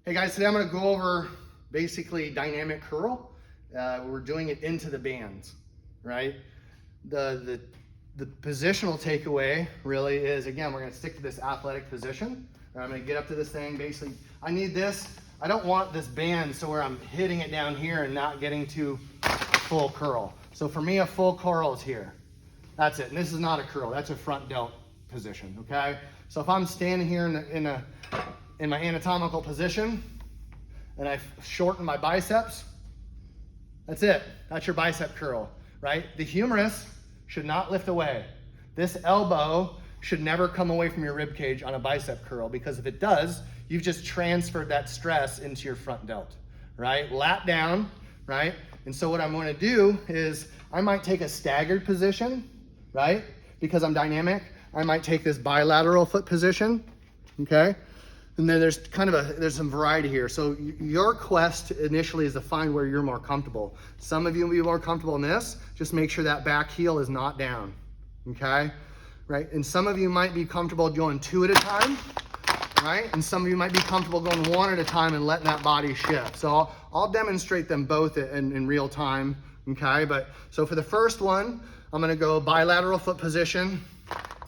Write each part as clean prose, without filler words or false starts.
Hey guys, today I'm gonna go over basically dynamic curl. We're doing it into the bands, right? The positional takeaway really is, again, we're gonna stick to this athletic position. I'm gonna get up to this thing, basically, I need this. I don't want this band so where I'm hitting it down here and not getting to full curl. So for me, a full curl is here. That's it, and this is not a curl, that's a front delt position, okay? So if I'm standing here in my anatomical position and I shorten my biceps, that's it. That's your bicep curl, right? The humerus should not lift away. This elbow should never come away from your rib cage on a bicep curl, because if it does, you've just transferred that stress into your front delt, right? Lat down, right? And so what I'm going to do is I might take a staggered position, right? Because I'm dynamic. I might take this bilateral foot position, okay? And then there's there's some variety here. So your quest initially is to find where you're more comfortable. Some of you will be more comfortable in this. Just make sure that back heel is not down, okay? Right, and some of you might be comfortable going 2 at a time, right? And some of you might be comfortable going 1 at a time and letting that body shift. So I'll demonstrate them both in real time, okay? But so for the first one, I'm gonna go bilateral foot position.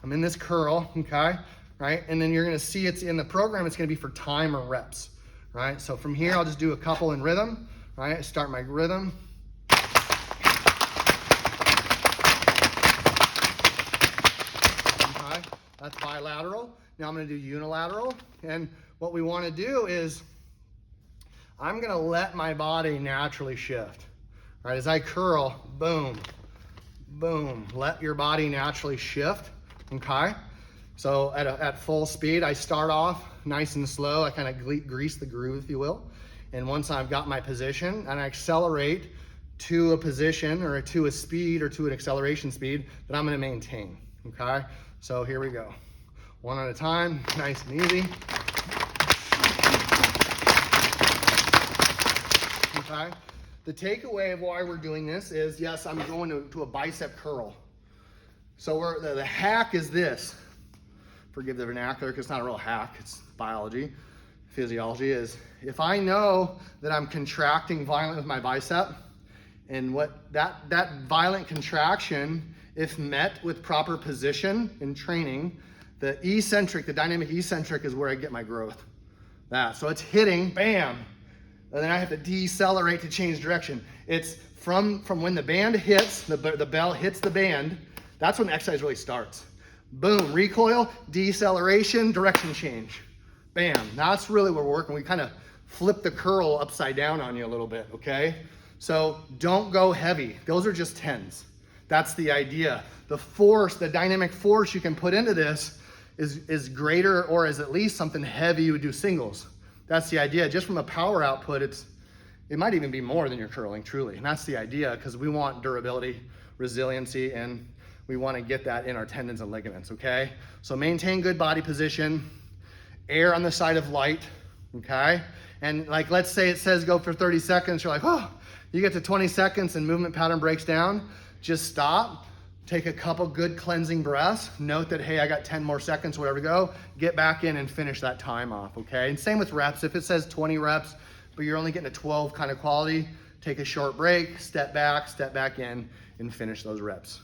I'm in this curl, okay? Right? And then you're gonna see it's in the program, it's gonna be for time or reps, right? So from here, I'll just do a couple in rhythm, right? Start my rhythm. Okay, that's bilateral. Now I'm gonna do unilateral. And what we wanna do is, I'm gonna let my body naturally shift, right? As I curl, boom, boom. Let your body naturally shift, okay? So at full speed, I start off nice and slow. I kind of grease the groove, if you will. And once I've got my position, and I accelerate to a position or to a speed or to an acceleration speed that I'm gonna maintain, okay? So here we go. 1 at a time, nice and easy. Okay? The takeaway of why we're doing this is, yes, I'm going to a bicep curl. So the hack is this. Forgive the vernacular, because it's not a real hack, it's biology, physiology, is if I know that I'm contracting violently with my bicep, and what that violent contraction, if met with proper position and training, the dynamic eccentric is where I get my growth. So it's hitting, bam, and then I have to decelerate to change direction. It's from when the band hits, the bell hits the band, that's when the exercise really starts. Boom, recoil, deceleration, direction change. Bam, that's really where we're working. We kind of flip the curl upside down on you a little bit, okay? So don't go heavy. Those are just 10s. That's the idea. The force, the dynamic force you can put into this is greater, or is at least something heavy you would do singles. That's the idea. Just from a power output, it might even be more than you're curling, truly. And that's the idea, because we want durability, resiliency, and we want to get that in our tendons and ligaments, okay? So maintain good body position, err on the side of light, okay? And like, let's say it says go for 30 seconds, you're like, oh, you get to 20 seconds and movement pattern breaks down, just stop, take a couple good cleansing breaths, note that, hey, I got 10 more seconds, whatever to go, get back in and finish that time off, okay? And same with reps. If it says 20 reps, but you're only getting a 12 kind of quality, take a short break, step back in, and finish those reps.